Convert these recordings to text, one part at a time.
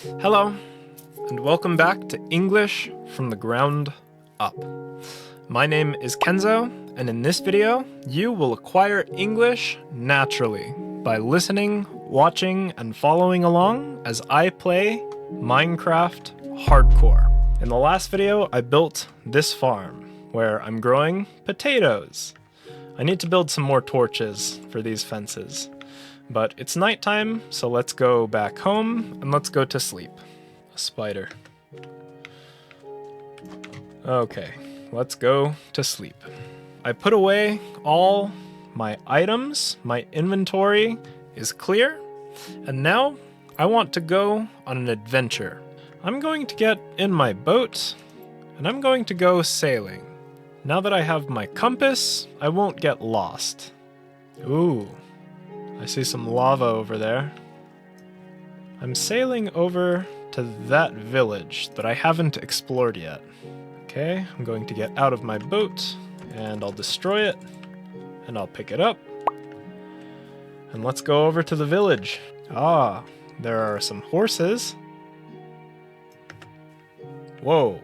Hello, and welcome back to English from the Ground Up. My name is Kenzo, and in this video, you will acquire English naturally by listening, watching, and following along as I play Minecraft Hardcore. In the last video, I built this farm, where I'm growing potatoes. I need to build some more torches for these fences. But it's nighttime, so let's go back home and let's go to sleep. A spider. Okay, let's go to sleep. I put away all my items, my inventory is clear, and now I want to go on an adventure. I'm going to get in my boat, and I'm going to go sailing. Now that I have my compass, I won't get lost. Ooh. I see some lava over there. I'm sailing over to that village that I haven't explored yet. Okay, I'm going to get out of my boat, and I'll destroy it, and I'll pick it up. And let's go over to the village. Ah, there are some horses. Whoa.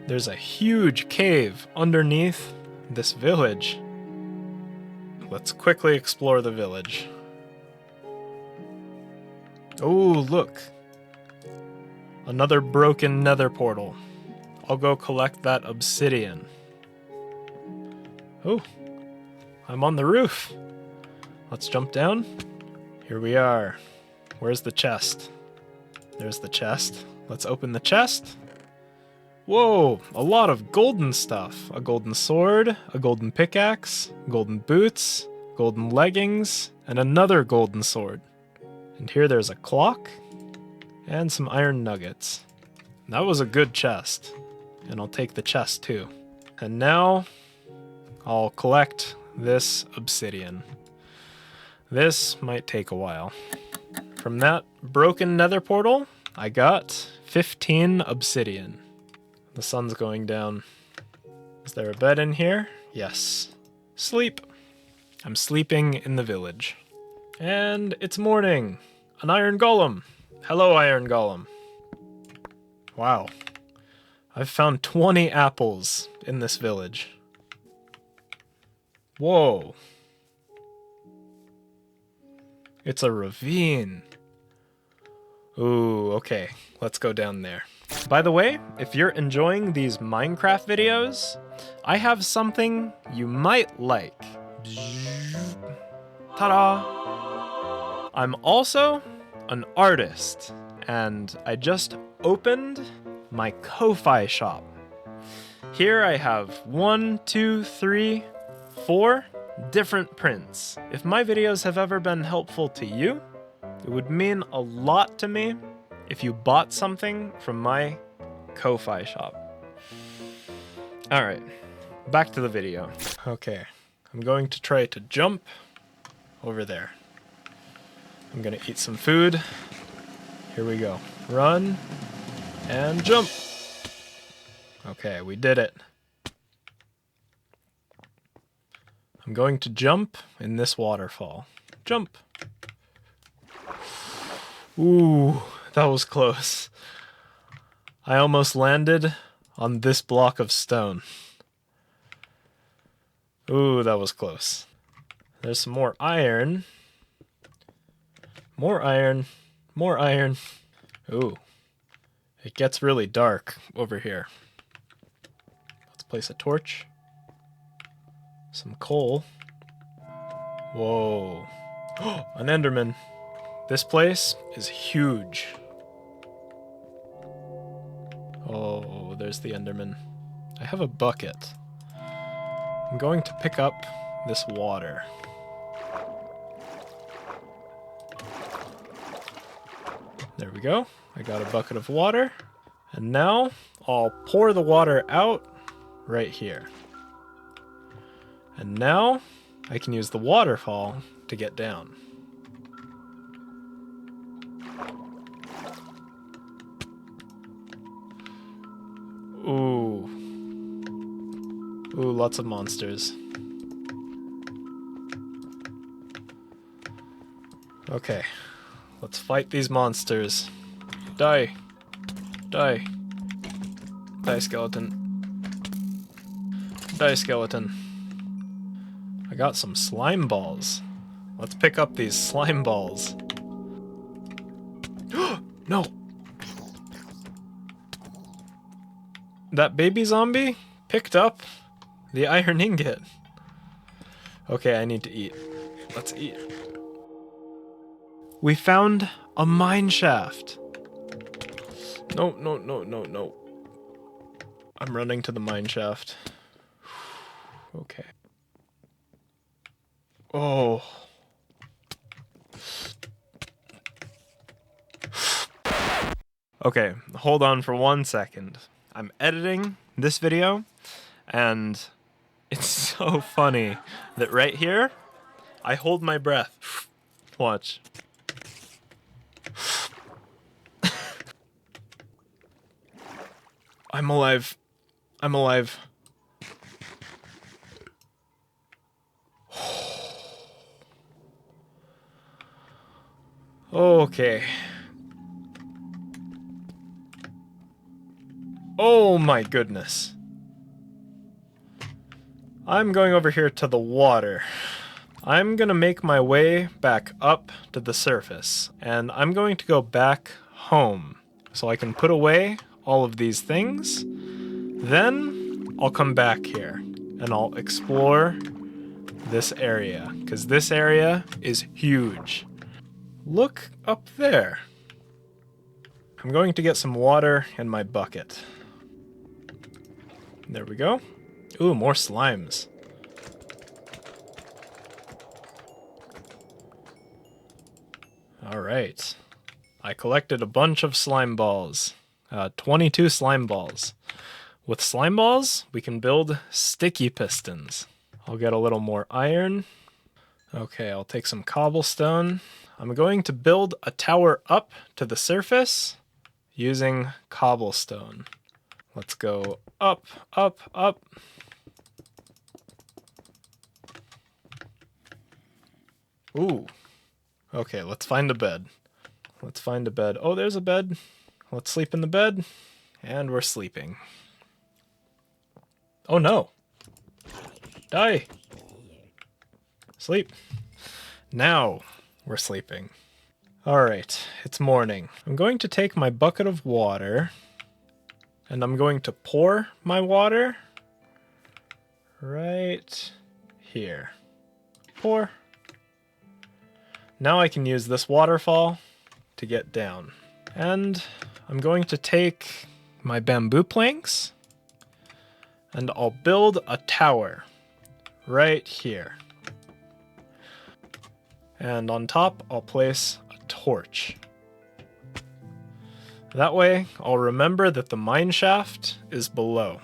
There's a huge cave underneath this village. Let's quickly explore the village. Oh, look. Another broken nether portal. I'll go collect that obsidian. Oh, I'm on the roof. Let's jump down. Here we are. Where's the chest? There's the chest. Let's open the chest. Whoa, a lot of golden stuff. A golden sword, a golden pickaxe, golden boots, golden leggings, and another golden sword. And here there's a clock and some iron nuggets. That was a good chest, and I'll take the chest too. And now I'll collect this obsidian. This might take a while. From that broken nether portal, I got 15 obsidian. The sun's going down. Is there a bed in here? Yes. Sleep. I'm sleeping in the village. And it's morning. An iron golem. Hello, iron golem. Wow. I've found 20 apples in this village. Whoa. It's a ravine. Ooh, okay. Let's go down there. By the way, if you're enjoying these Minecraft videos, I have something you might like. Ta-da! I'm also an artist, and I just opened my Ko-Fi shop. Here I have 1, 2, 3, 4 different prints. If my videos have ever been helpful to you, it would mean a lot to me if you bought something from my Ko-Fi shop. Alright, back to the video. Okay, I'm going to try to jump over there. I'm gonna eat some food. Here we go. Run and jump. Okay, we did it. I'm going to jump in this waterfall. Jump. Ooh. That was close. I almost landed on this block of stone. Ooh, that was close. There's some more iron. More iron. More iron. Ooh. It gets really dark over here. Let's place a torch. Some coal. Whoa. An Enderman. This place is huge. Oh, there's the Enderman. I have a bucket. I'm going to pick up this water. There we go. I got a bucket of water. And now I'll pour the water out right here. And now I can use the waterfall to get down. Ooh. Ooh, lots of monsters. Okay, let's fight these monsters. Die. Die. Die, skeleton. Die, skeleton. I got some slime balls. Let's pick up these slime balls. No! That baby zombie picked up the iron ingot. Okay, I need to eat. Let's eat. We found a mine shaft. No, no, no, no, no. I'm running to the mine shaft. Okay. Oh. Okay, hold on for 1 second. I'm editing this video, and it's so funny that right here, I hold my breath. Watch. I'm alive. I'm alive. Okay. Oh my goodness. I'm going over here to the water. I'm gonna make my way back up to the surface, and I'm going to go back home so I can put away all of these things. Then I'll come back here and I'll explore this area, because this area is huge. Look up there. I'm going to get some water in my bucket. There we go. Ooh, more slimes. Alright. I collected a bunch of slime balls. 22 slime balls. With slime balls, we can build sticky pistons. I'll get a little more iron. Okay, I'll take some cobblestone. I'm going to build a tower up to the surface using cobblestone. Let's go up, up, up. Ooh. Okay, let's find a bed. Let's find a bed. Oh, there's a bed. Let's sleep in the bed. And we're sleeping. Oh no. Die. Sleep. Now we're sleeping. Alright, it's morning. I'm going to take my bucket of water and I'm going to pour my water right here. Pour. Now I can use this waterfall to get down. And I'm going to take my bamboo planks and I'll build a tower right here. And on top, I'll place a torch. That way, I'll remember that the mine shaft is below.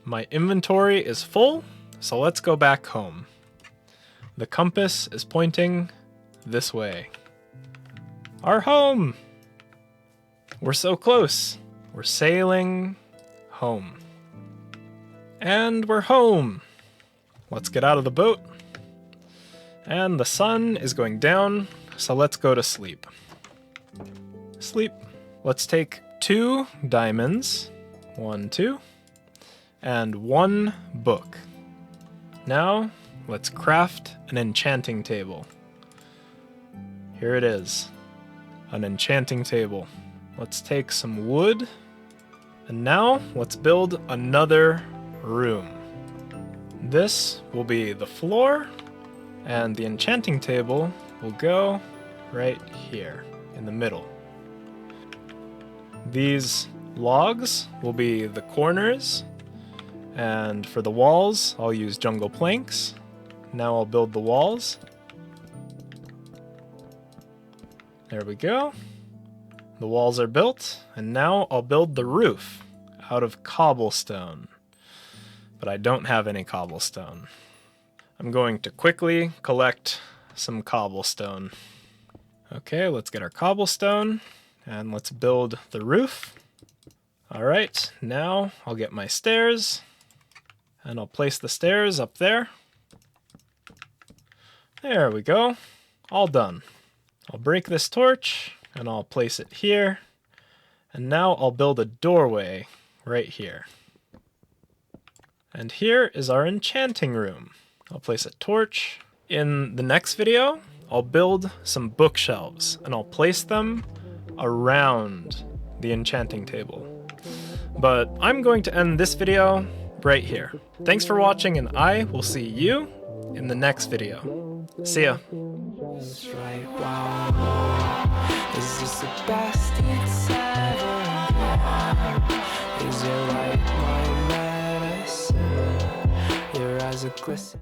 My inventory is full, so let's go back home. The compass is pointing this way. Our home! We're so close. We're sailing home. And we're home. Let's get out of the boat. And the sun is going down, so let's go to sleep. Sleep. Let's take 2 diamonds, 1, 2, and 1 book. Now, let's craft an enchanting table. Here it is, an enchanting table. Let's take some wood, and now let's build another room. This will be the floor, and the enchanting table will go right here in the middle. These logs will be the corners, and for the walls, I'll use jungle planks. Now I'll build the walls. There we go. The walls are built, and now I'll build the roof out of cobblestone. But I don't have any cobblestone. I'm going to quickly collect some cobblestone. Okay, let's get our cobblestone. And let's build the roof. Alright, now I'll get my stairs. And I'll place the stairs up there. There we go. All done. I'll break this torch, and I'll place it here. And now I'll build a doorway right here. And here is our enchanting room. I'll place a torch. In the next video, I'll build some bookshelves and I'll place them around the enchanting table. But I'm going to end this video right here. Thanks for watching, and I will see you in the next video. See ya. Is this the best it's ever been? Is your light my medicine? Your eyes are glistening.